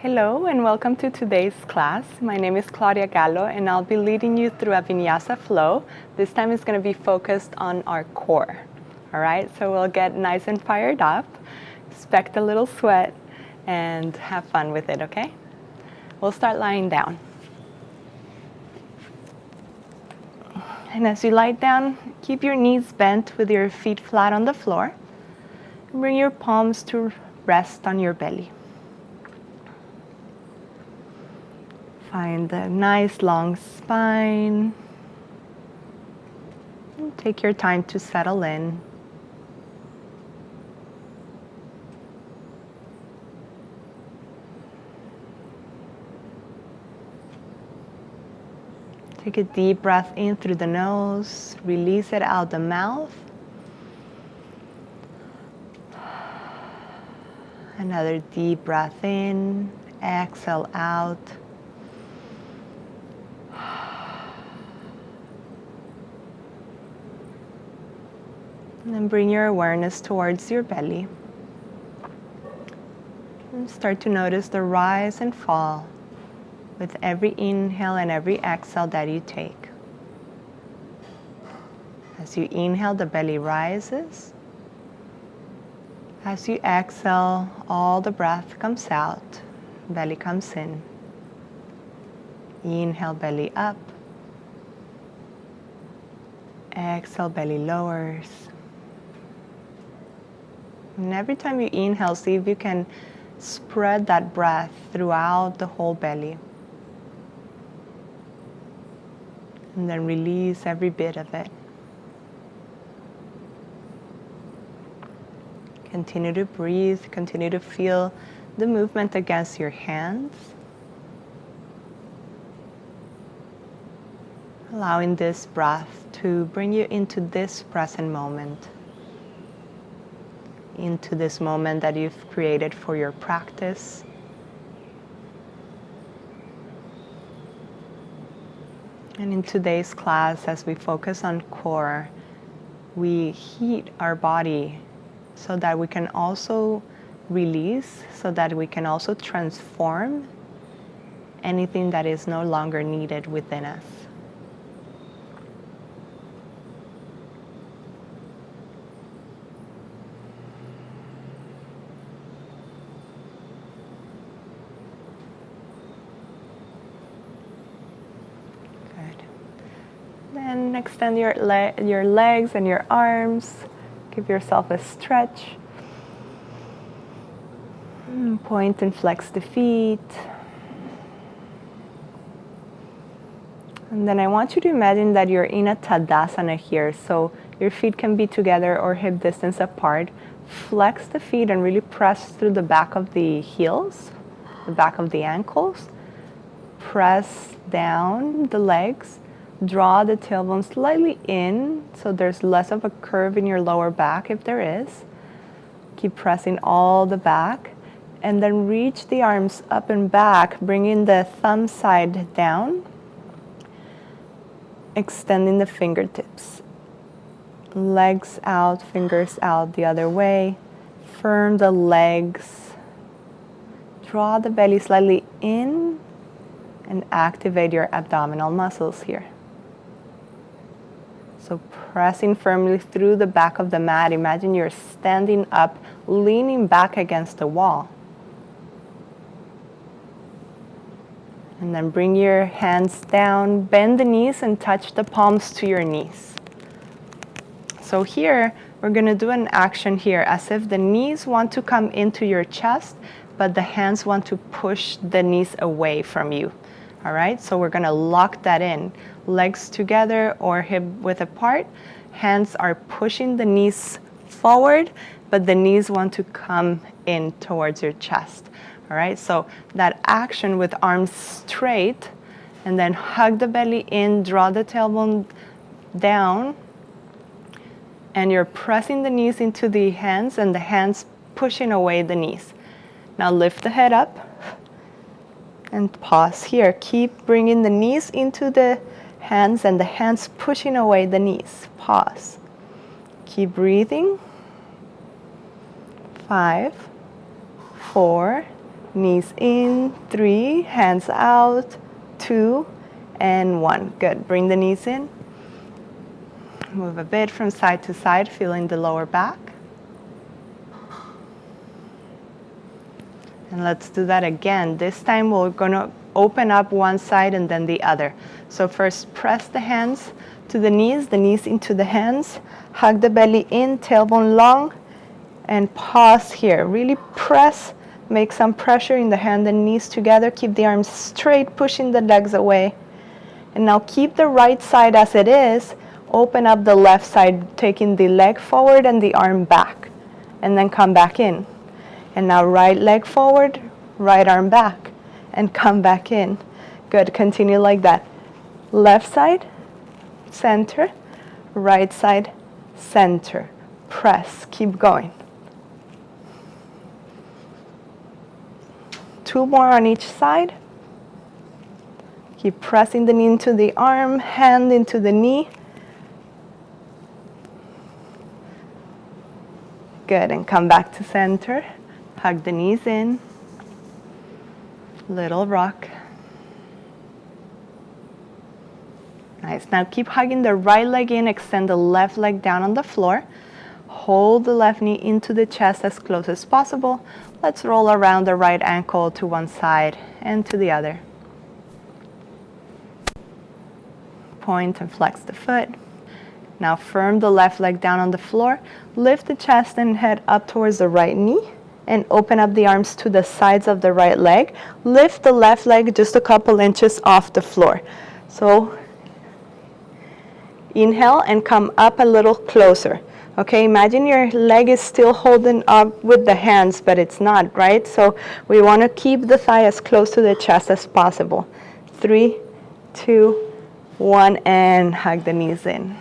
Hello and welcome to today's class. My name is Claudia Gallo and I'll be leading you through a Vinyasa flow. This time it's going to be focused on our core. All right, so we'll get nice and fired up, expect a little sweat, and have fun with it, okay? We'll start lying down. And as you lie down, keep your knees bent with your feet flat on the floor. Bring your palms to rest on your belly. Find a nice long spine. And take your time to settle in. Take a deep breath in through the nose, release it out the mouth. Another deep breath in, exhale out. And then bring your awareness towards your belly. And start to notice the rise and fall with every inhale and every exhale that you take. As you inhale, the belly rises. As you exhale, all the breath comes out, belly comes in. Inhale, belly up. Exhale, belly lowers. And every time you inhale, see if you can spread that breath throughout the whole belly. And then release every bit of it. Continue to breathe, continue to feel the movement against your hands. Allowing this breath to bring you into this present moment. Into this moment that you've created for your practice. And in today's class, as we focus on core, we heat our body so that we can also release, so that we can also transform anything that is no longer needed within us. Then extend your legs and your arms. Give yourself a stretch. Point and flex the feet. And then I want you to imagine that you're in a Tadasana here. So your feet can be together or hip distance apart. Flex the feet and really press through the back of the heels, the back of the ankles. Press down the legs. Draw the tailbone slightly in so there's less of a curve in your lower back if there is. Keep pressing all the back and then reach the arms up and back, bringing the thumb side down, extending the fingertips. Legs out, fingers out the other way. Firm the legs. Draw the belly slightly in and activate your abdominal muscles here. So pressing firmly through the back of the mat. Imagine you're standing up, leaning back against the wall. And then bring your hands down, bend the knees and touch the palms to your knees. So here, we're gonna do an action here as if the knees want to come into your chest, but the hands want to push the knees away from you. All right, so we're gonna lock that in. Legs together or hip width apart. Hands are pushing the knees forward, but the knees want to come in towards your chest. All right, so that action with arms straight, and then hug the belly in, draw the tailbone down, and you're pressing the knees into the hands and the hands pushing away the knees. Now lift the head up and pause here. Keep bringing the knees into the hands and the hands pushing away the knees. Pause. Keep breathing. 5, 4, Knees in, 3, hands out, 2, and 1. Good. Bring the knees in. Move a bit from side to side, feeling the lower back. And let's do that again. This time we're going to open up one side and then the other. So first press the hands to the knees into the hands. Hug the belly in, tailbone long, and pause here. Really press, make some pressure in the hand and knees together. Keep the arms straight, pushing the legs away. And now keep the right side as it is. Open up the left side, taking the leg forward and the arm back. And then come back in. And now right leg forward, right arm back, and come back in. Good, continue like that. Left side, center, right side, center. Press, keep going. 2 more on each side. Keep pressing the knee into the arm, hand into the knee. Good, and come back to center. Hug the knees in. Little rock. Nice. Now keep hugging the right leg in. Extend the left leg down on the floor. Hold the left knee into the chest as close as possible. Let's roll around the right ankle to one side and to the other. Point and flex the foot. Now firm the left leg down on the floor. Lift the chest and head up towards the right knee. And open up the arms to the sides of the right leg. Lift the left leg just a couple inches off the floor. So inhale and come up a little closer. Okay, imagine your leg is still holding up with the hands, but it's not, right? So we want to keep the thigh as close to the chest as possible. 3, 2, 1, and hug the knees in.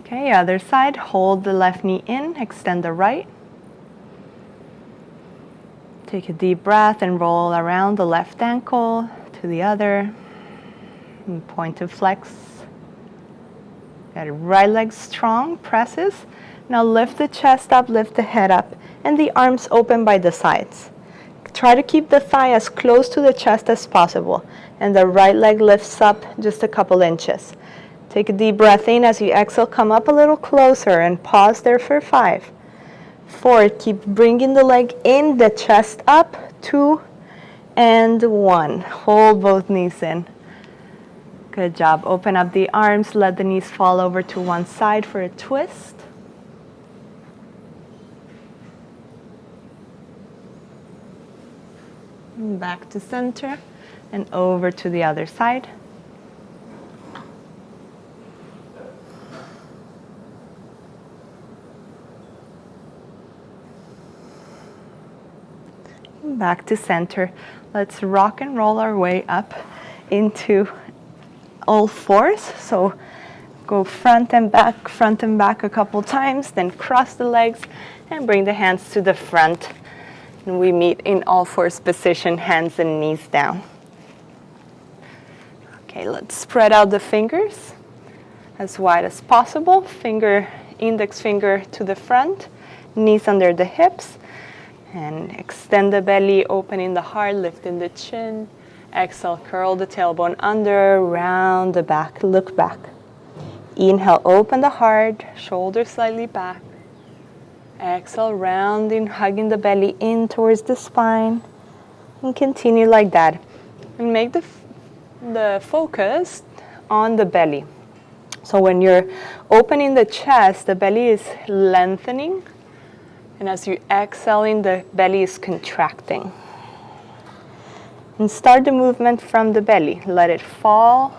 Okay, other side, hold the left knee in, extend the right. Take a deep breath and roll around the left ankle to the other. And point to flex. Got it, right leg strong, presses. Now lift the chest up, lift the head up, and the arms open by the sides. Try to keep the thigh as close to the chest as possible, and the right leg lifts up just a couple inches. Take a deep breath in. As you exhale, come up a little closer and pause there for 5, 4. Keep bringing the leg in, the chest up. 2 and 1. Hold both knees in. Good job. Open up the arms. Let the knees fall over to one side for a twist. Back to center and over to the other side. Back to center. Let's rock and roll our way up into all fours. So go front and back a couple times, then cross the legs and bring the hands to the front. And we meet in all fours position, hands and knees down. Okay, let's spread out the fingers as wide as possible. Index finger to the front, knees under the hips. And extend the belly, opening the heart, lifting the chin. Exhale, curl the tailbone under, round the back, look back. Inhale, open the heart, shoulders slightly back. Exhale, rounding, hugging the belly in towards the spine. And continue like that. And make the focus on the belly. So when you're opening the chest, the belly is lengthening. And as you exhale in, the belly is contracting. And start the movement from the belly. Let it fall.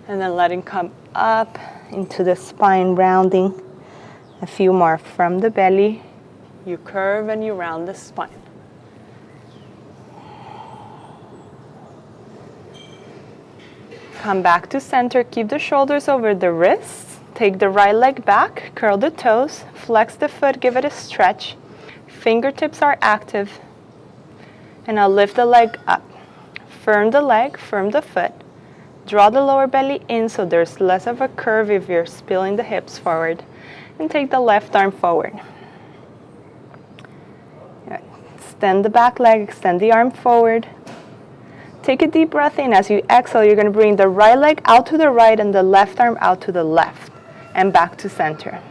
And then let it come up into the spine, rounding. A few more from the belly. You curve and you round the spine. Come back to center. Keep the shoulders over the wrists. Take the right leg back, curl the toes, flex the foot, give it a stretch. Fingertips are active. And now lift the leg up. Firm the leg, firm the foot. Draw the lower belly in so there's less of a curve if you're spilling the hips forward. And take the left arm forward. Extend the back leg, extend the arm forward. Take a deep breath in. As you exhale, you're going to bring the right leg out to the right and the left arm out to the left and back to center.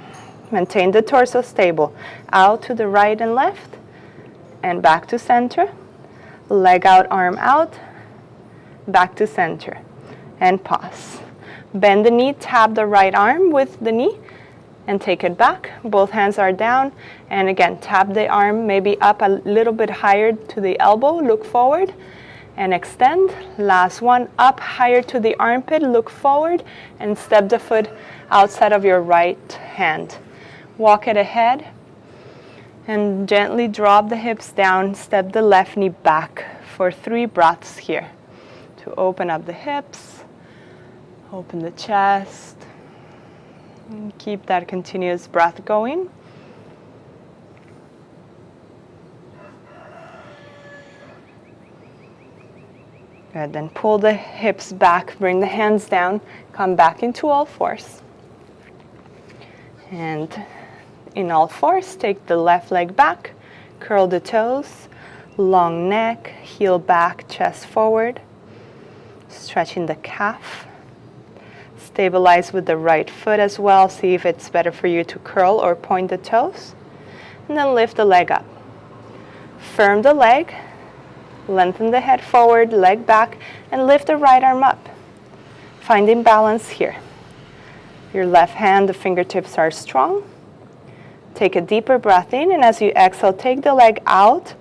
Maintain the torso stable. Out to the right and left and back to center. Leg out, arm out, back to center. And pause. Bend the knee, tap the right arm with the knee and take it back. Both hands are down. And again, tap the arm maybe up a little bit higher to the elbow. Look forward and extend. Last one, up higher to the armpit. Look forward and step the foot outside of your right hand. Walk it ahead and gently drop the hips down. Step the left knee back for 3 breaths here to open up the hips, open the chest. And keep that continuous breath going. Good, then pull the hips back, bring the hands down, come back into all fours. And in all fours, take the left leg back, curl the toes, long neck, heel back, chest forward, stretching the calf. Stabilize with the right foot as well. See if it's better for you to curl or point the toes. And then lift the leg up. Firm the leg. Lengthen the head forward, leg back, and lift the right arm up. Finding balance here. Your left hand, the fingertips are strong. Take a deeper breath in, and as you exhale, take the leg out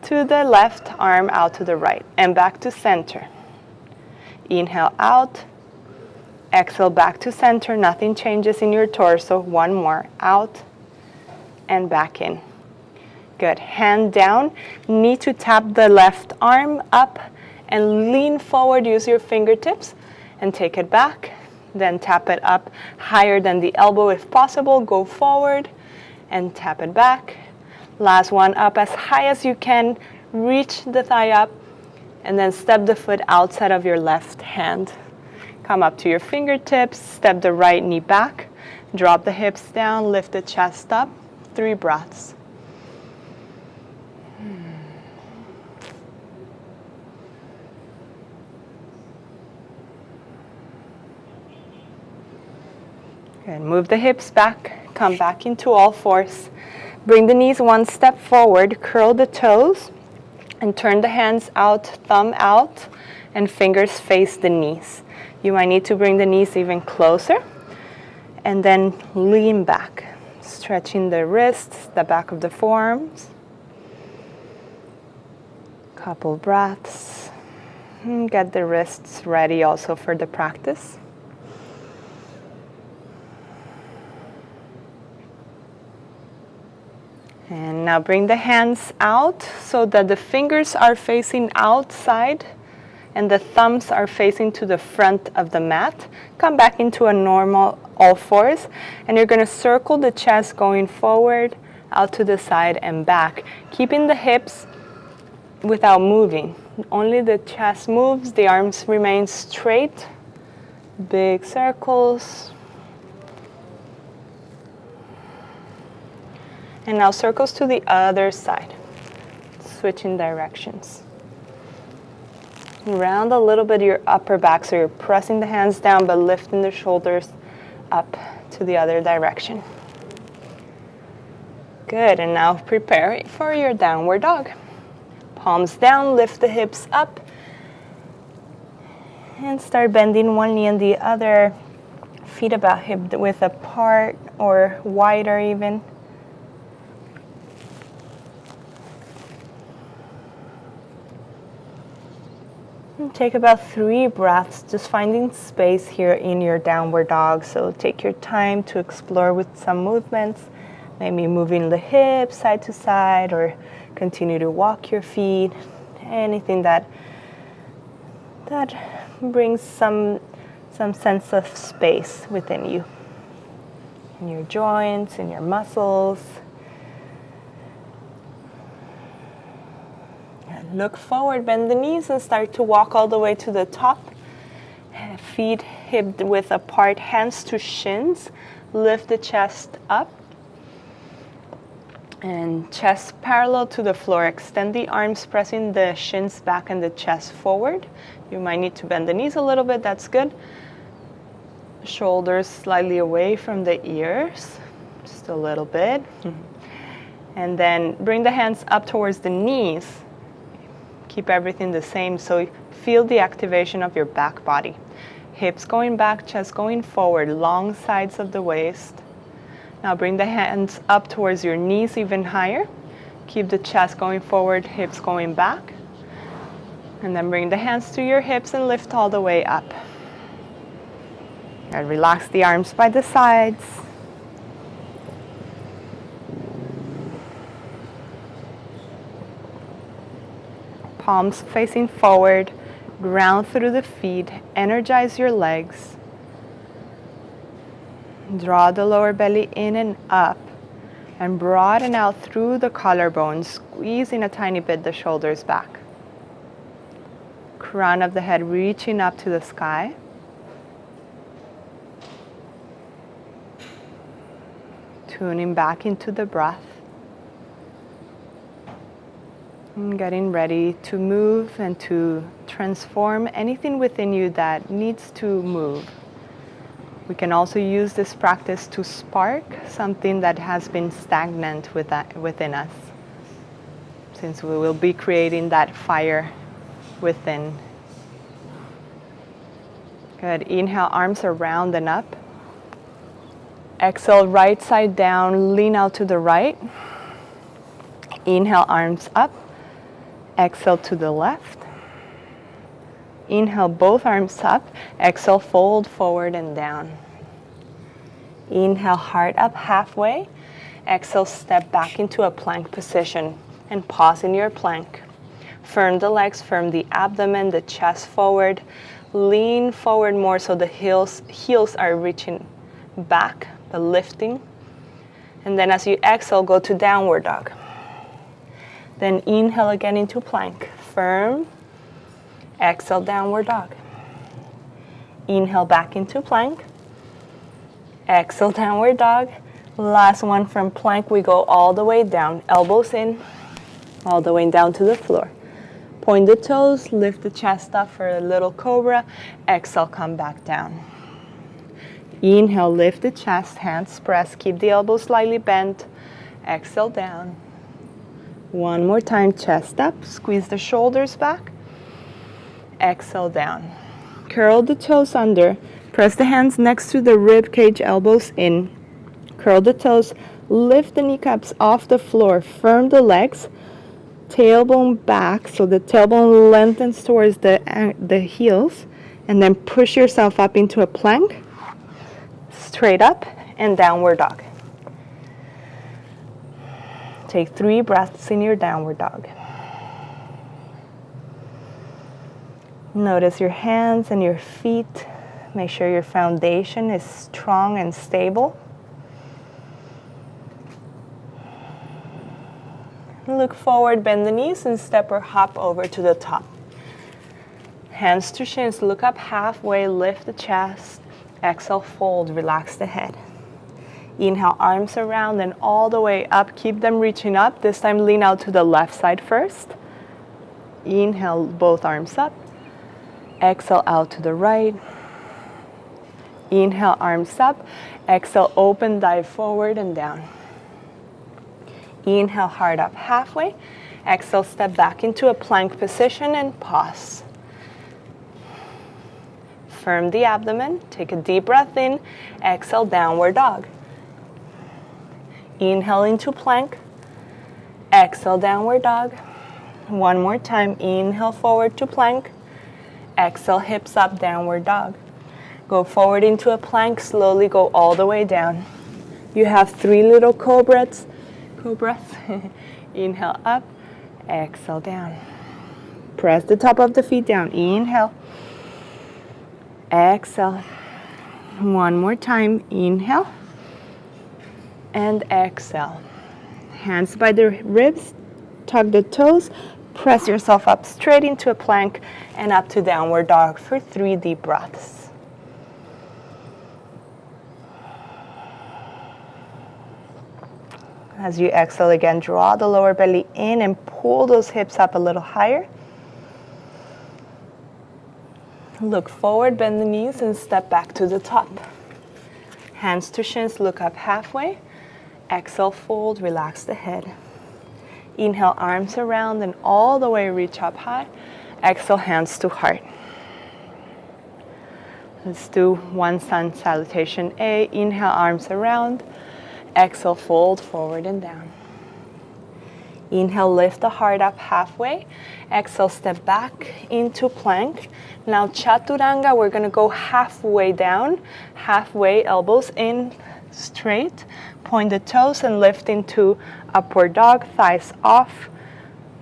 to the left, arm out to the right, and back to center. Inhale out. Exhale back to center. Nothing changes in your torso. One more. Out and back in. Good. Hand down. Knee to tap the left arm up and lean forward. Use your fingertips and take it back. Then tap it up higher than the elbow if possible. Go forward and tap it back. Last one, up as high as you can. Reach the thigh up and then step the foot outside of your left hand. Come up to your fingertips, step the right knee back, drop the hips down, lift the chest up. 3 breaths. Good. Move the hips back, come back into all fours. Bring the knees 1 step forward, curl the toes, and turn the hands out, thumb out, and fingers face the knees. You might need to bring the knees even closer, and then lean back, stretching the wrists, the back of the forearms. Couple breaths. And get the wrists ready also for the practice. And now bring the hands out so that the fingers are facing outside and the thumbs are facing to the front of the mat. Come back into a normal all fours, and you're going to circle the chest going forward, out to the side and back, keeping the hips without moving. Only the chest moves, the arms remain straight. Big circles. And now circles to the other side, switching directions. Round a little bit your upper back, so you're pressing the hands down but lifting the shoulders up to the other direction. Good, and now prepare for your downward dog. Palms down, lift the hips up, and start bending one knee and the other. Feet about hip width apart or wider even. Take about 3 breaths, just finding space here in your downward dog. So take your time to explore with some movements, maybe moving the hips side to side or continue to walk your feet, anything that brings some sense of space within you, in your joints, in your muscles. Look forward, bend the knees, and start to walk all the way to the top. Feet hip width apart, hands to shins. Lift the chest up. And chest parallel to the floor. Extend the arms, pressing the shins back and the chest forward. You might need to bend the knees a little bit, that's good. Shoulders slightly away from the ears, just a little bit. And then bring the hands up towards the knees. Keep everything the same, so feel the activation of your back body. Hips going back, chest going forward, long sides of the waist. Now bring the hands up towards your knees even higher. Keep the chest going forward, hips going back. And then bring the hands to your hips and lift all the way up. And relax the arms by the sides. Palms facing forward, ground through the feet, energize your legs. Draw the lower belly in and up and broaden out through the collarbones, squeezing a tiny bit the shoulders back. Crown of the head reaching up to the sky. Tuning back into the breath. And getting ready to move and to transform anything within you that needs to move. We can also use this practice to spark something that has been stagnant within us, since we will be creating that fire within. Good. Inhale, arms around and up. Exhale, right side down, lean out to the right. Inhale, arms up. Exhale to the left. Inhale, both arms up. Exhale, fold forward and down. Inhale, heart up halfway. Exhale, step back into a plank position and pause in your plank. Firm the legs, firm the abdomen, the chest forward. Lean forward more so the heels are reaching back, the lifting. And then as you exhale, go to downward dog. Then inhale again into plank. Firm. Exhale, downward dog. Inhale back into plank. Exhale, downward dog. Last one from plank, we go all the way down. Elbows in, all the way down to the floor. Point the toes, lift the chest up for a little cobra. Exhale, come back down. Inhale, lift the chest, hands press, keep the elbows slightly bent. Exhale, down. One more time, chest up, squeeze the shoulders back. Exhale, down. Curl the toes under, press the hands next to the rib cage, elbows in. Curl the toes, lift the kneecaps off the floor, firm the legs, tailbone back so the tailbone lengthens towards the heels, and then push yourself up into a plank, straight up and downward dog. Take 3 breaths in your downward dog. Notice your hands and your feet. Make sure your foundation is strong and stable. Look forward, bend the knees, and step or hop over to the top. Hands to shins, look up halfway, lift the chest. Exhale, fold, relax the head. Inhale, arms around and all the way up. Keep them reaching up. This time, lean out to the left side first. Inhale, both arms up. Exhale, out to the right. Inhale, arms up. Exhale, open, dive forward and down. Inhale, heart up halfway. Exhale, step back into a plank position and pause. Firm the abdomen. Take a deep breath in. Exhale, downward dog. Inhale into plank. Exhale, downward dog. One more time. Inhale forward to plank. Exhale, hips up, downward dog. Go forward into a plank. Slowly go all the way down. You have 3 little cobras. Inhale up. Exhale down. Press the top of the feet down. Inhale. Exhale. One more time. Inhale. And exhale. Hands by the ribs. Tuck the toes. Press yourself up straight into a plank and up to downward dog for 3 deep breaths. As you exhale again, draw the lower belly in and pull those hips up a little higher. Look forward, bend the knees, and step back to the top. Hands to shins, look up halfway. Exhale, fold, relax the head. Inhale, arms around and all the way reach up high. Exhale, hands to heart. Let's do one sun salutation A. Inhale, arms around. Exhale, fold forward and down. Inhale, lift the heart up halfway. Exhale, step back into plank. Now chaturanga, we're gonna go halfway down, halfway, elbows in, straight. Point the toes and lift into upward dog, thighs off,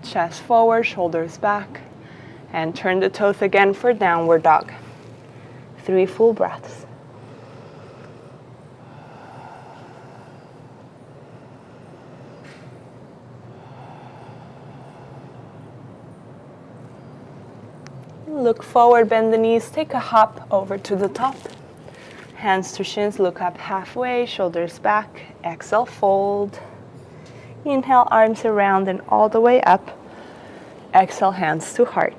chest forward, shoulders back. And turn the toes again for downward dog. 3 full breaths. Look forward, bend the knees, take a hop over to the top. Hands to shins, look up halfway, shoulders back. Exhale, fold. Inhale, arms around and all the way up. Exhale, hands to heart.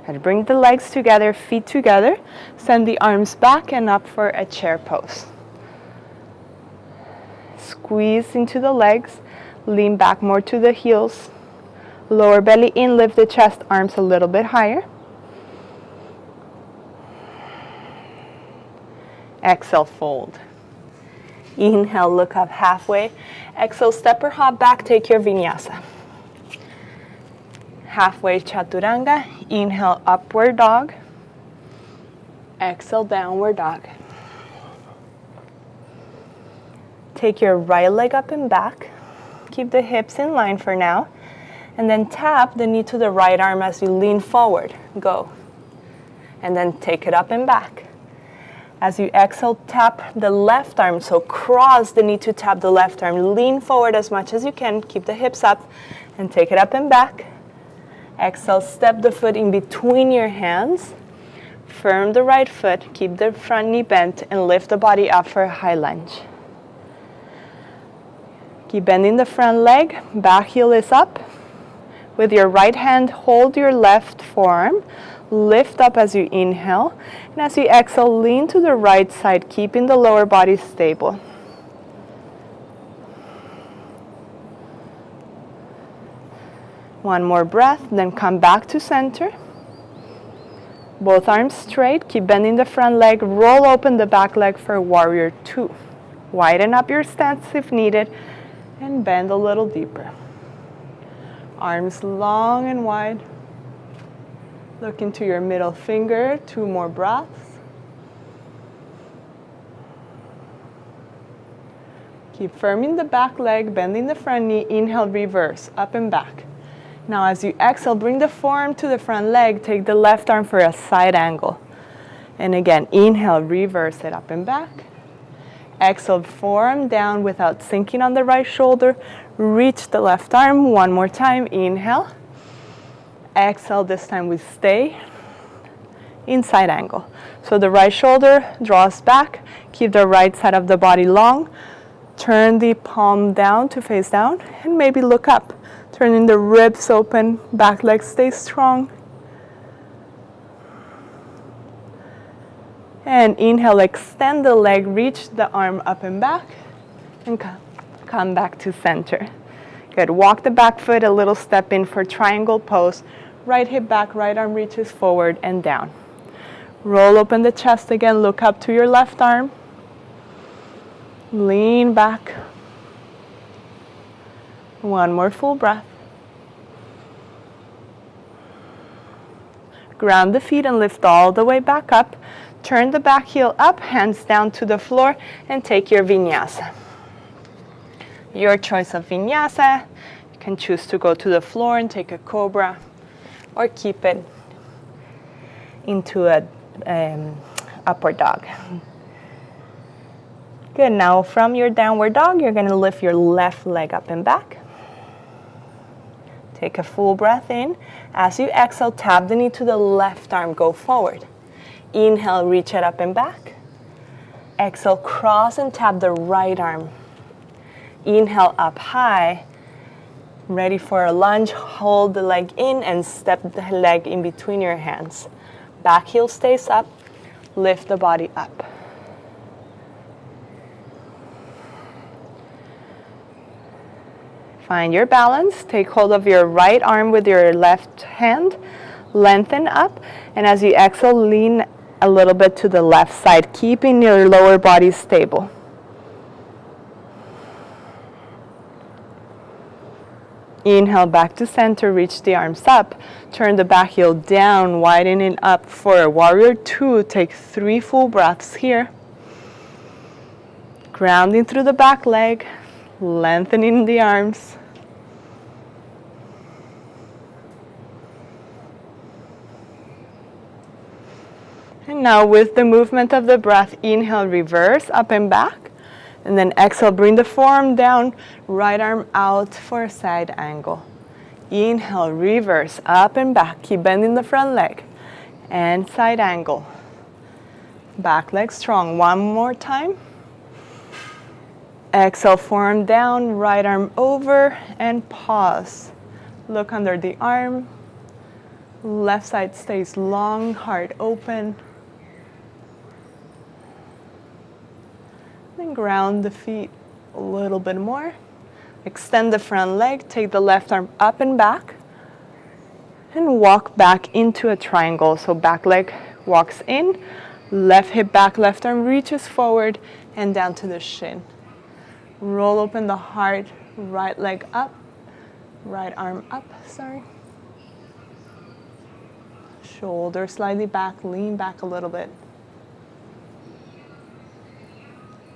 And bring the legs together, feet together. Send the arms back and up for a chair pose. Squeeze into the legs, lean back more to the heels. Lower belly in, lift the chest, arms a little bit higher. Exhale, fold. Inhale, look up halfway. Exhale, step or hop back, take your vinyasa. Halfway chaturanga. Inhale, upward dog. Exhale, downward dog. Take your right leg up and back. Keep the hips in line for now. And then tap the knee to the right arm as you lean forward. Go. And then take it up and back. As you exhale, tap the left arm. So cross the knee to tap the left arm. Lean forward as much as you can. Keep the hips up and take it up and back. Exhale, step the foot in between your hands. Firm the right foot. Keep the front knee bent and lift the body up for a high lunge. Keep bending the front leg. Back heel is up. With your right hand, hold your left forearm. Lift up as you inhale. And as you exhale, lean to the right side, keeping the lower body stable. One more breath, then come back to center. Both arms straight. Keep bending the front leg. Roll open the back leg for warrior 2. Widen up your stance if needed. And bend a little deeper. Arms long and wide. Look into your middle finger. 2 more breaths. Keep firming the back leg, bending the front knee. Inhale, reverse, up and back. Now as you exhale, bring the forearm to the front leg. Take the left arm for a side angle. And again, inhale, reverse it up and back. Exhale, forearm down without sinking on the right shoulder. Reach the left arm. One more time. Inhale. Exhale. This time we stay in side angle. So the right shoulder draws back. Keep the right side of the body long. Turn the palm down to face down. And maybe look up. Turning the ribs open. Back leg stays strong. And inhale, extend the leg, reach the arm up and back, and come back to center. Good, walk the back foot, a little step in for triangle pose. Right hip back, right arm reaches forward and down. Roll open the chest again, look up to your left arm. Lean back. One more full breath. Ground the feet and lift all the way back up. Turn the back heel up, hands down to the floor, and take your vinyasa. Your choice of vinyasa. You can choose to go to the floor and take a cobra, or keep it into a upward dog. Good, now from your downward dog, you're gonna lift your left leg up and back. Take a full breath in. As you exhale, tap the knee to the left arm, go forward. Inhale, reach it up and back. Exhale, cross and tap the right arm. Inhale up high. Ready for a lunge. Hold the leg in and step the leg in between your hands. Back heel stays up. Lift the body up. Find your balance. Take hold of your right arm with your left hand. Lengthen up. And as you exhale, lean a little bit to the left side, keeping your lower body stable. Inhale back to center. Reach the arms up. Turn the back heel down, widening up for warrior two. Take 3 full breaths here. Grounding through the back leg. Lengthening the arms. And now with the movement of the breath, inhale, reverse, up and back. And then exhale, bring the forearm down, right arm out for a side angle. Inhale, reverse, up and back. Keep bending the front leg. And side angle. Back leg strong. One more time. Exhale, forearm down, right arm over, and pause. Look under the arm. Left side stays long, heart open. Then ground the feet a little bit more. Extend the front leg, take the left arm up and back. And walk back into a triangle. So back leg walks in, left hip back, left arm reaches forward and down to the shin. Roll open the heart, right leg up, right arm up, Shoulder slightly back, lean back a little bit.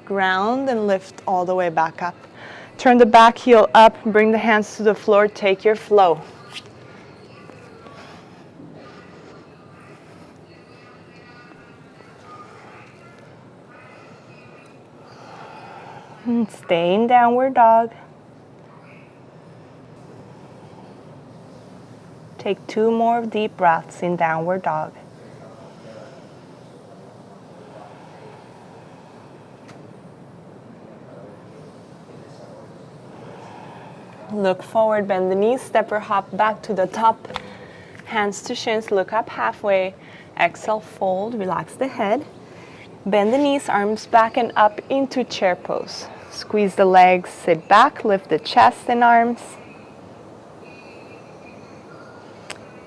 Ground and lift all the way back up. Turn the back heel up, bring the hands to the floor, take your flow. And stay in downward dog. Take 2 more deep breaths in downward dog. Look forward, bend the knees, step or hop back to the top. Hands to shins, look up halfway. Exhale, fold, relax the head. Bend the knees, arms back and up into chair pose. Squeeze the legs, sit back, lift the chest and arms.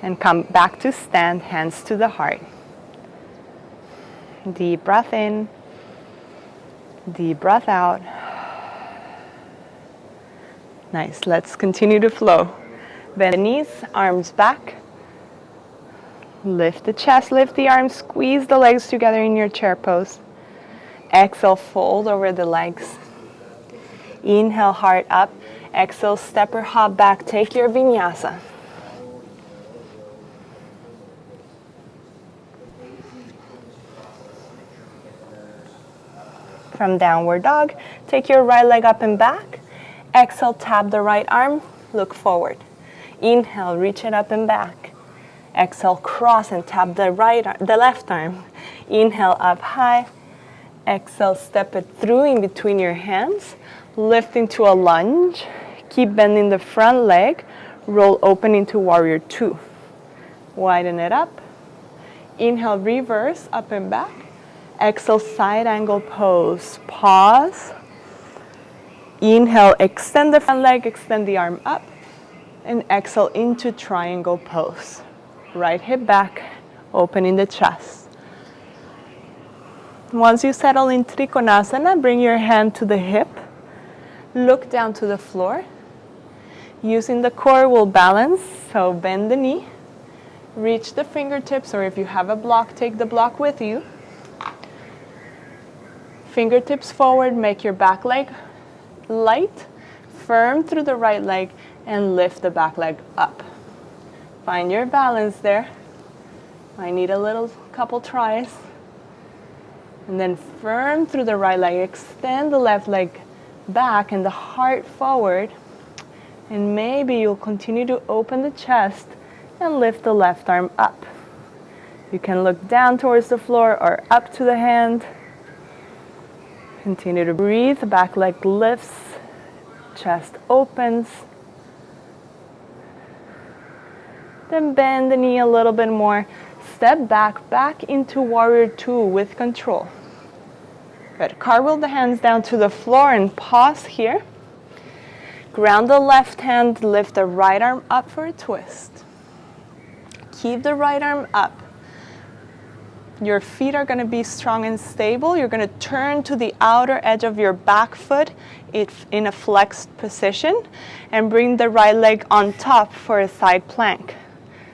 And come back to stand, hands to the heart. Deep breath in, deep breath out. Nice, let's continue to flow. Bend the knees, arms back. Lift the chest, lift the arms, squeeze the legs together in your chair pose. Exhale, fold over the legs. Inhale, heart up. Exhale, step or hop back, take your vinyasa. From downward dog, take your right leg up and back. Exhale, tap the right arm, look forward. Inhale, reach it up and back. Exhale, cross and tap the left arm. Inhale, up high. Exhale, step it through in between your hands. Lift into a lunge. Keep bending the front leg. Roll open into warrior two. Widen it up. Inhale, reverse, up and back. Exhale, side angle pose. Pause. Inhale, extend the front leg, extend the arm up. And exhale into triangle pose. Right hip back, opening the chest. Once you settle in Trikonasana, bring your hand to the hip. Look down to the floor. Using the core, we'll balance. So bend the knee. Reach the fingertips, or if you have a block, take the block with you. Fingertips forward, make your back leg light, firm through the right leg, and lift the back leg up. Find your balance there. I need a couple tries. And then firm through the right leg, extend the left leg back and the heart forward. And maybe you'll continue to open the chest and lift the left arm up. You can look down towards the floor or up to the hand. Continue to breathe, back leg lifts, Chest opens. Then bend the knee a little bit more. Step back into warrior two with control. Good. Cartwheel the hands down to the floor and pause here. Ground the left hand, lift the right arm up for a twist. Keep the right arm up. Your feet are going to be strong and stable. You're going to turn to the outer edge of your back foot in a flexed position and bring the right leg on top for a side plank.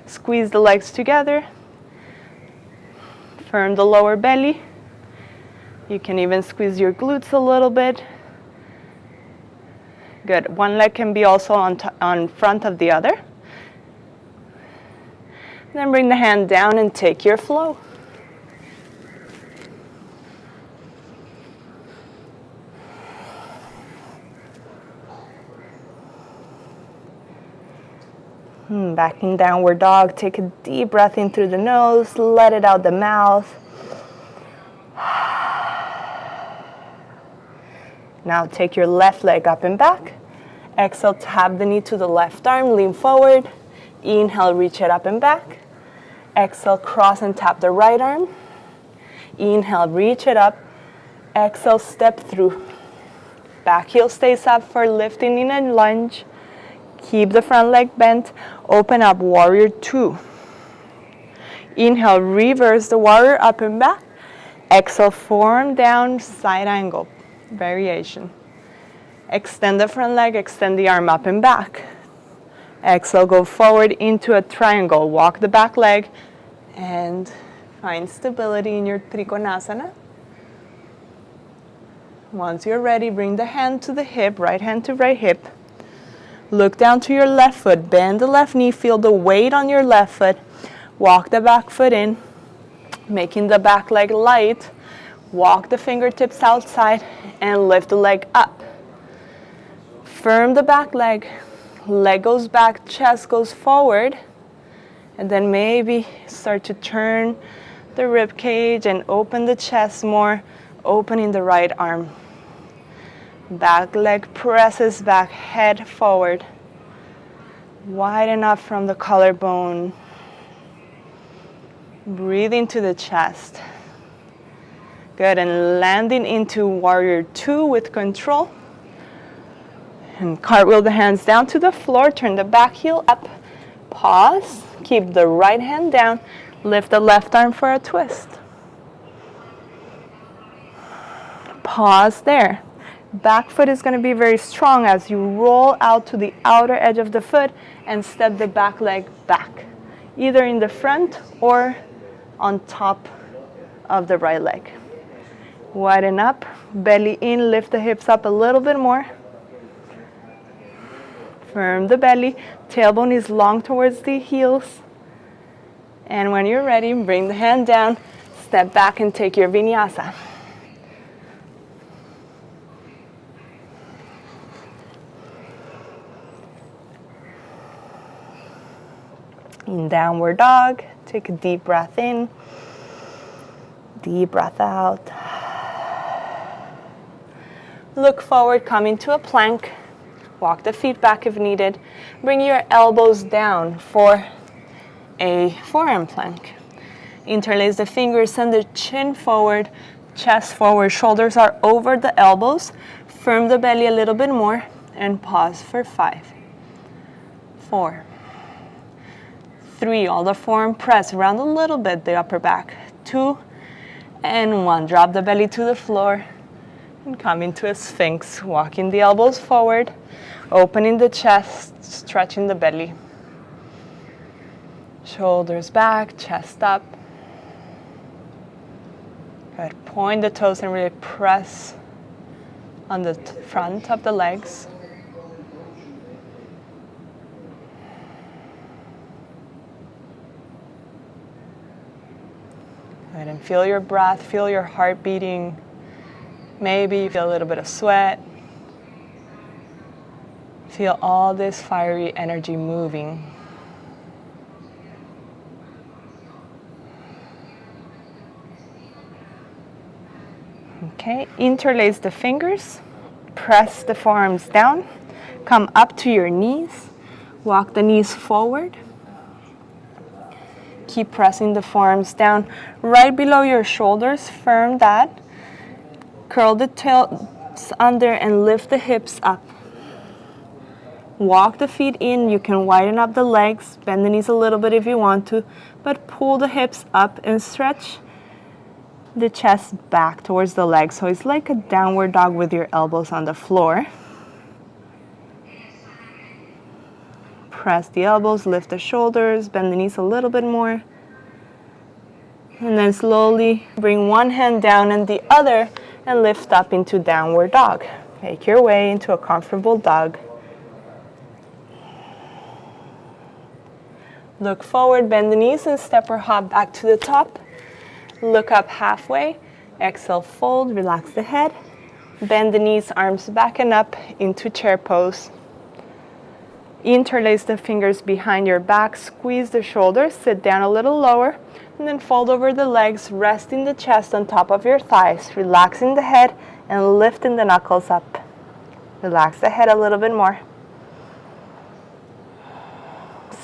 Squeeze the legs together. Firm the lower belly. You can even squeeze your glutes a little bit. Good. One leg can be also on front of the other. Then bring the hand down and take your flow. Back in downward dog. Take a deep breath in through the nose. Let it out the mouth. Now take your left leg up and back. Exhale, tap the knee to the left arm. Lean forward. Inhale, reach it up and back. Exhale, cross and tap the right arm. Inhale, reach it up. Exhale, step through. Back heel stays up for lifting in a lunge. Keep the front leg bent. Open up, warrior two. Inhale, reverse the warrior up and back. Exhale, forearm down, side angle, variation. Extend the front leg, extend the arm up and back. Exhale, go forward into a triangle. Walk the back leg and find stability in your Trikonasana. Once you're ready, bring the hand to the hip, right hand to right hip. Look down to your left foot, bend the left knee, feel the weight on your left foot. Walk the back foot in, making the back leg light. Walk the fingertips outside and lift the leg up. Firm the back leg, leg goes back, chest goes forward. And then maybe start to turn the rib cage and open the chest more, opening the right arm. Back leg presses back, head forward. Wide enough from the collarbone. Breathe into the chest. Good, and landing into warrior two with control. And cartwheel the hands down to the floor, turn the back heel up. Pause, keep the right hand down, lift the left arm for a twist. Pause there. Back foot is going to be very strong as you roll out to the outer edge of the foot and step the back leg back, either in the front or on top of the right leg. Widen up, belly in, lift the hips up a little bit more. Firm the belly, tailbone is long towards the heels. And when you're ready, bring the hand down, step back and take your Vinyasa. In downward dog, take a deep breath in, deep breath out. Look forward, come into a plank. Walk the feet back if needed. Bring your elbows down for a forearm plank. Interlace the fingers, send the chin forward, chest forward, shoulders are over the elbows. Firm the belly a little bit more and pause for 5, 4, 3, all the forearm press, round a little bit the upper back, 2, and 1. Drop the belly to the floor and come into a Sphinx. Walking the elbows forward, opening the chest, stretching the belly. Shoulders back, chest up. Good. Point the toes and really press on the front of the legs. Good. And feel your breath, feel your heart beating. Maybe you feel a little bit of sweat. Feel all this fiery energy moving. Okay, interlace the fingers, press the forearms down, Come up to your knees. Walk the knees forward. Keep pressing the forearms down right below your shoulders. Firm that. Curl the toes under and lift the hips up. Walk the feet in. You can widen up the legs. Bend the knees a little bit if you want to. But pull the hips up and stretch the chest back towards the legs. So it's like a downward dog with your elbows on the floor. Press the elbows, lift the shoulders, bend the knees a little bit more. And then slowly bring one hand down and the other and lift up into downward dog. Make your way into a comfortable dog. Look forward, bend the knees and step or hop back to the top. Look up halfway. Exhale, fold, relax the head. Bend the knees, arms back and up into chair pose. Interlace the fingers behind your back, squeeze the shoulders, sit down a little lower, and then fold over the legs, resting the chest on top of your thighs, relaxing the head and lifting the knuckles up. Relax the head a little bit more.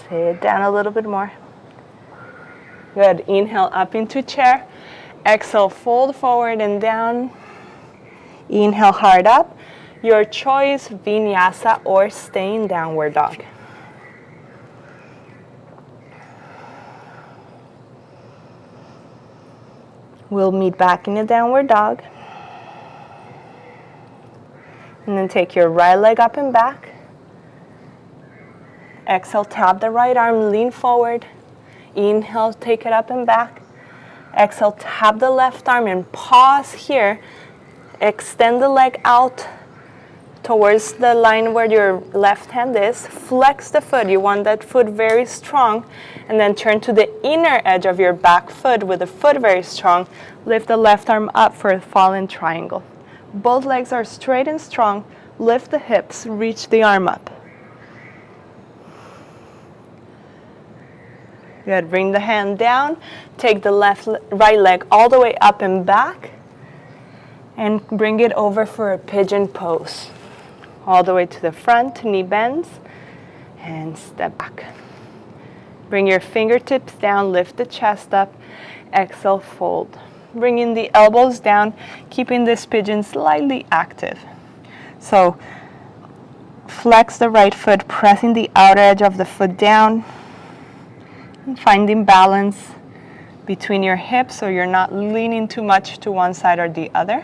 Sit down a little bit more. Good. Inhale up into chair. Exhale, fold forward and down. Inhale hard up. Your choice, Vinyasa or stay in downward dog. We'll meet back in a downward dog. And then take your right leg up and back. Exhale, tap the right arm, lean forward. Inhale, take it up and back. Exhale, tap the left arm and pause here. Extend the leg out towards the line where your left hand is. Flex the foot. You want that foot very strong. And then turn to the inner edge of your back foot with the foot very strong. Lift the left arm up for a fallen triangle. Both legs are straight and strong. Lift the hips. Reach the arm up. Good. Bring the hand down. Take the right leg all the way up and back. And bring it over for a pigeon pose. All the way to the front, knee bends, and step back. Bring your fingertips down, lift the chest up, exhale, fold. Bringing the elbows down, keeping this pigeon slightly active. So flex the right foot, pressing the outer edge of the foot down, and finding balance between your hips so you're not leaning too much to one side or the other.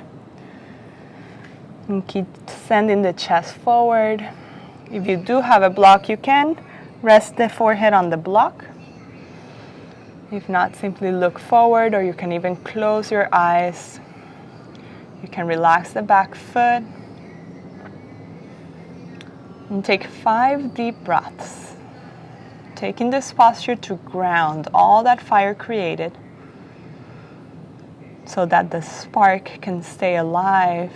And keep sending the chest forward. If you do have a block, you can rest the forehead on the block. If not, simply look forward, or you can even close your eyes. You can relax the back foot. And take 5 deep breaths. Taking this posture to ground all that fire created so that the spark can stay alive.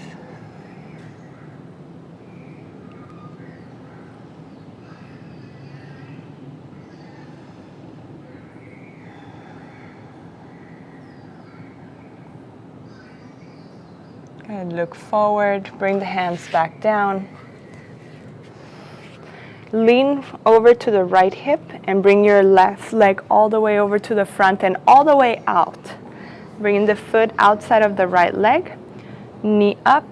And look forward, bring the hands back down. Lean over to the right hip and bring your left leg all the way over to the front and all the way out. Bringing the foot outside of the right leg, knee up.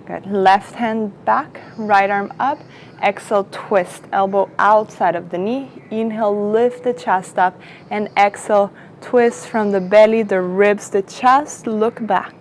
Good. Left hand back, right arm up. Exhale, twist, elbow outside of the knee. Inhale, lift the chest up, and exhale, twist from the belly, the ribs, the chest, look back.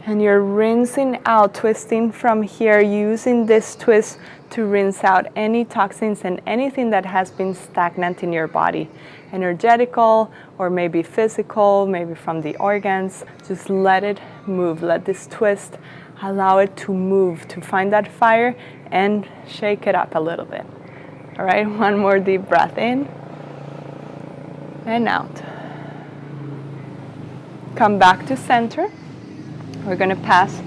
And you're rinsing out, twisting from here, using this twist to rinse out any toxins and anything that has been stagnant in your body. Energetical, or maybe physical, maybe from the organs. Just let it move. Let this twist, allow it to move, to find that fire and shake it up a little bit. All right, one more deep breath in and out. Come back to center. We're going to pass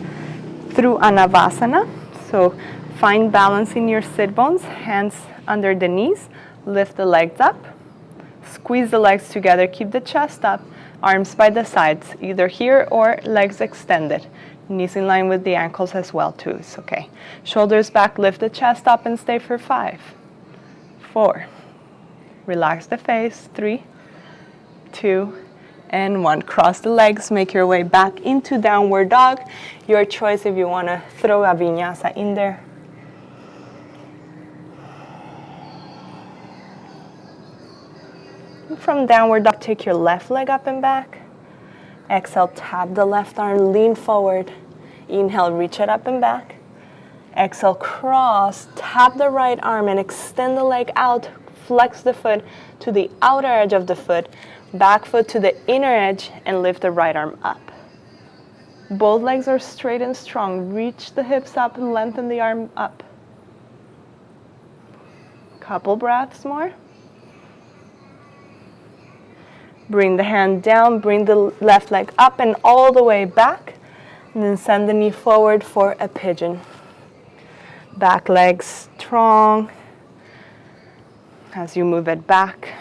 through a Navasana. So find balance in your sit bones, hands under the knees, lift the legs up, squeeze the legs together, keep the chest up, arms by the sides, either here or legs extended. Knees in line with the ankles as well too, it's okay. Shoulders back, lift the chest up and stay for 5, 4. Relax the face, 3, 2, and 1. Cross the legs, make your way back into downward dog. Your choice if you want to throw a vinyasa in there. From downward dog, take your left leg up and back. Exhale, tap the left arm, lean forward. Inhale, reach it up and back. Exhale, cross, tap the right arm and extend the leg out. Flex the foot to the outer edge of the foot. Back foot to the inner edge and lift the right arm up. Both legs are straight and strong. Reach the hips up and lengthen the arm up. Couple breaths more. Bring the hand down, bring the left leg up and all the way back. And then send the knee forward for a pigeon. Back leg strong as you move it back.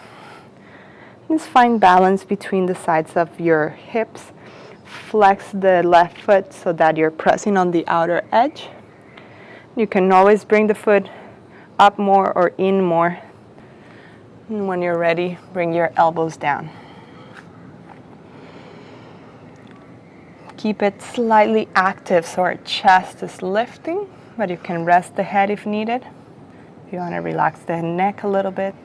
Just find balance between the sides of your hips. Flex the left foot so that you're pressing on the outer edge. You can always bring the foot up more or in more. And when you're ready, bring your elbows down. Keep it slightly active so our chest is lifting, but you can rest the head if needed. If you want to relax the neck a little bit.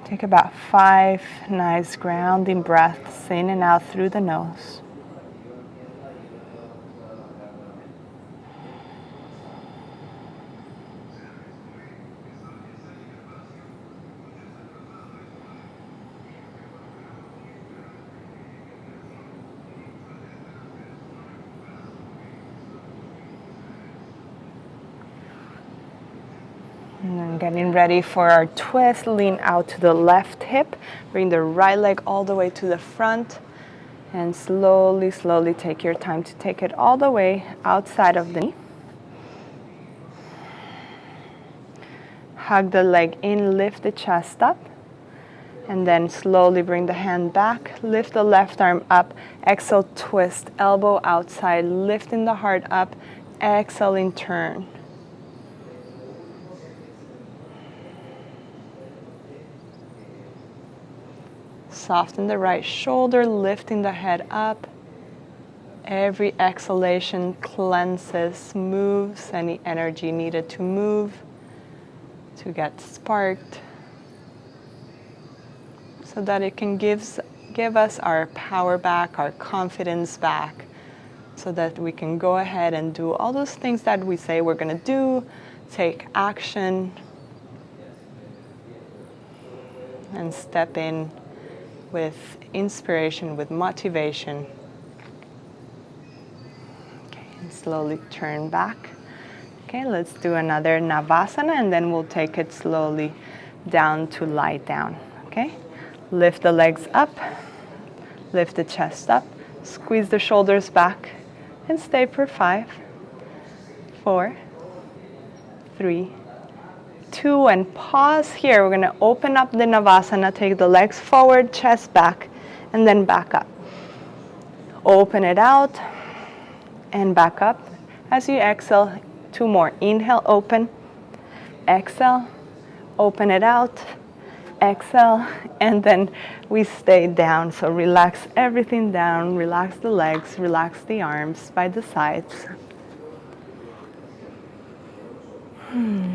Take about 5 nice grounding breaths in and out through the nose. And then getting ready for our twist, lean out to the left hip. Bring the right leg all the way to the front. And slowly, slowly take your time to take it all the way outside of the knee. Hug the leg in, lift the chest up. And then slowly bring the hand back. Lift the left arm up. Exhale, twist, elbow outside, lifting the heart up. Exhaling, turn. Soften the right shoulder, lifting the head up. Every exhalation cleanses, moves any energy needed to move, to get sparked, so that it can give us our power back, our confidence back, so that we can go ahead and do all those things that we say we're going to do, take action, and step in with inspiration, with motivation. Okay, and slowly turn back. Okay, let's do another Navasana, and then we'll take it slowly down to lie down. Okay, lift the legs up, lift the chest up, squeeze the shoulders back, and stay for 5, 4, 3, 2, and pause here. We're going to open up the Navasana, take the legs forward, chest back, and then back up. Open it out and back up. As you exhale, 2 more. Inhale, open. Exhale, open it out. Exhale, and then we stay down. So relax everything down. Relax the legs, relax the arms by the sides.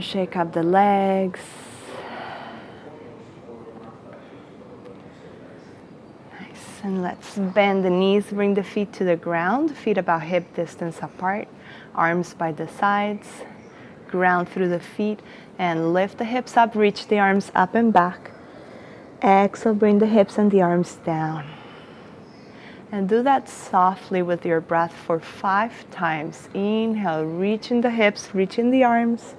Shake up the legs. Nice. And let's bend the knees, bring the feet to the ground, feet about hip distance apart, arms by the sides, ground through the feet, and lift the hips up, reach the arms up and back. Exhale, bring the hips and the arms down. And do that softly with your breath for 5 times. Inhale, reaching the hips, reaching the arms.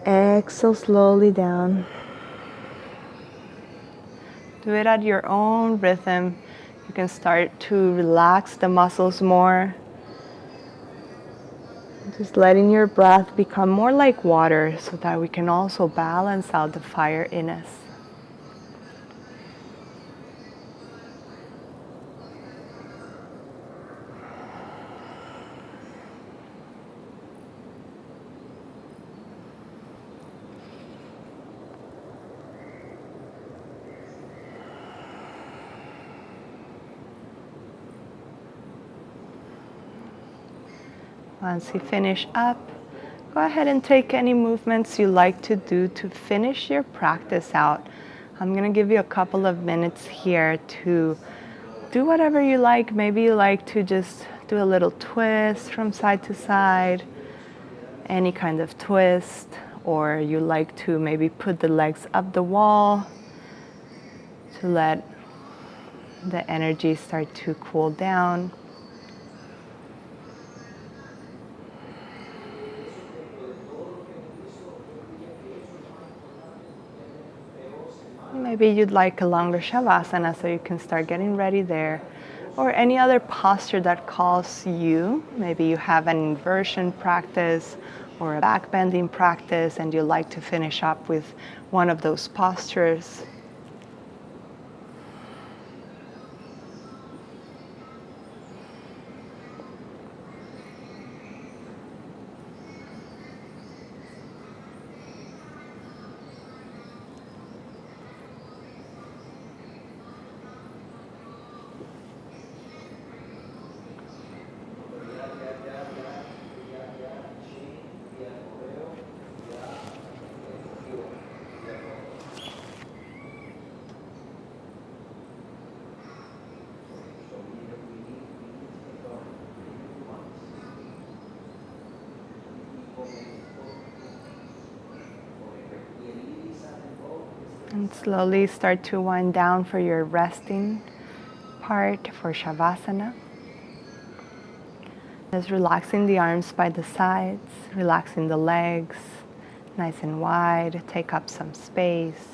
Exhale slowly down. Do it at your own rhythm. You can start to relax the muscles more. Just letting your breath become more like water so that we can also balance out the fire in us. Once you finish up, go ahead and take any movements you like to do to finish your practice out. I'm going to give you a couple of minutes here to do whatever you like. Maybe you like to just do a little twist from side to side, any kind of twist, or you like to maybe put the legs up the wall to let the energy start to cool down. Maybe you'd like a longer Shavasana so you can start getting ready there. Or any other posture that calls you. Maybe you have an inversion practice or a back bending practice and you like to finish up with one of those postures. And slowly start to wind down for your resting part for Shavasana. Just relaxing the arms by the sides, relaxing the legs, nice and wide, take up some space.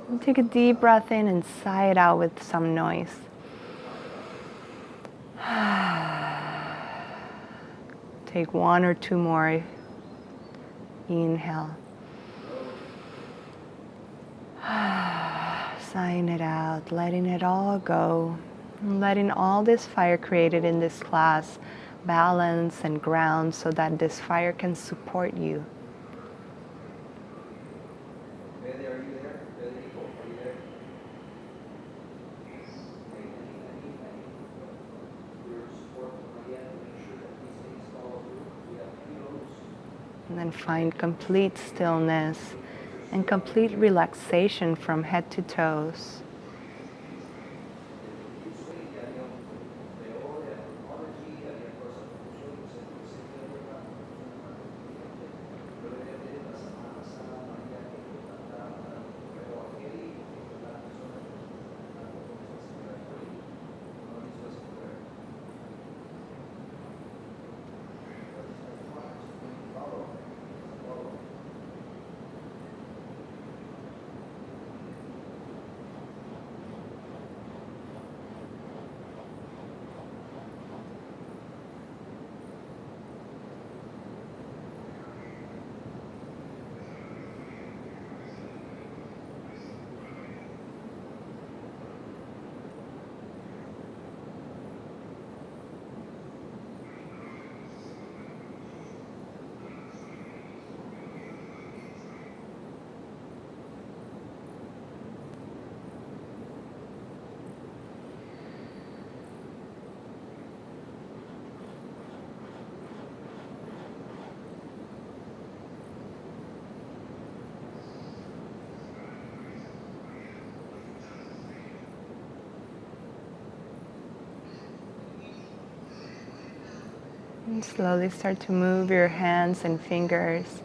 And take a deep breath in and sigh it out with some noise. Take one or two more. Inhale. Sighing it out, letting it all go. And letting all this fire created in this class balance and ground so that this fire can support you. And then find complete stillness and complete relaxation from head to toes. And slowly start to move your hands and fingers.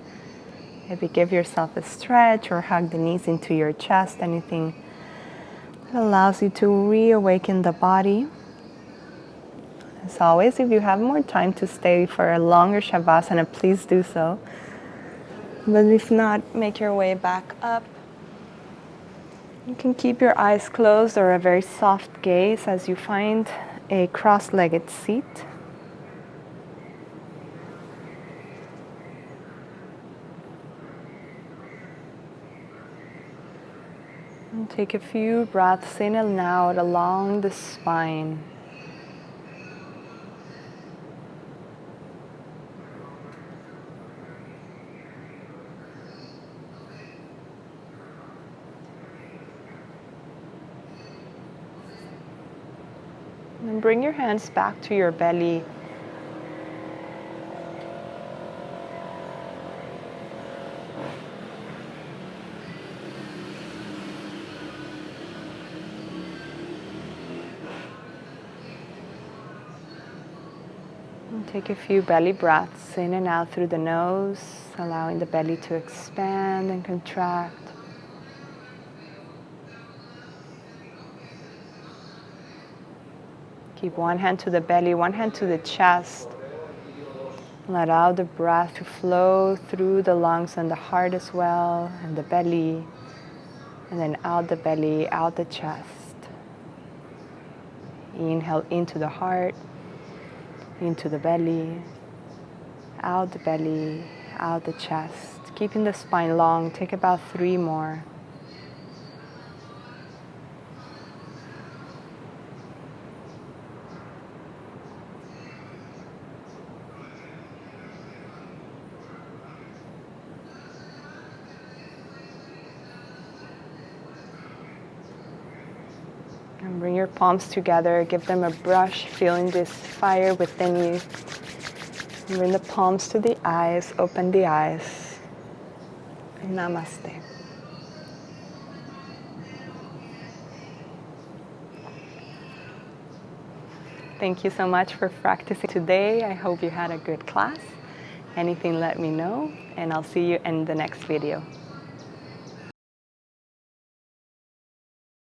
Maybe give yourself a stretch or hug the knees into your chest, anything that allows you to reawaken the body. As always, if you have more time to stay for a longer Shavasana, please do so. But if not, make your way back up. You can keep your eyes closed or a very soft gaze as you find a cross-legged seat. And take a few breaths in and out along the spine. And bring your hands back to your belly. And take a few belly breaths in and out through the nose, allowing the belly to expand and contract. Keep one hand to the belly, one hand to the chest. Let out the breath to flow through the lungs and the heart as well, and the belly. And then out the belly, out the chest. Inhale into the heart, into the belly, out the belly, out the chest. Keeping the spine long, take about 3 more. And bring your palms together, give them a brush, feeling this fire within you. And bring the palms to the eyes, open the eyes. Namaste. Thank you so much for practicing today. I hope you had a good class. Anything, let me know, and I'll see you in the next video.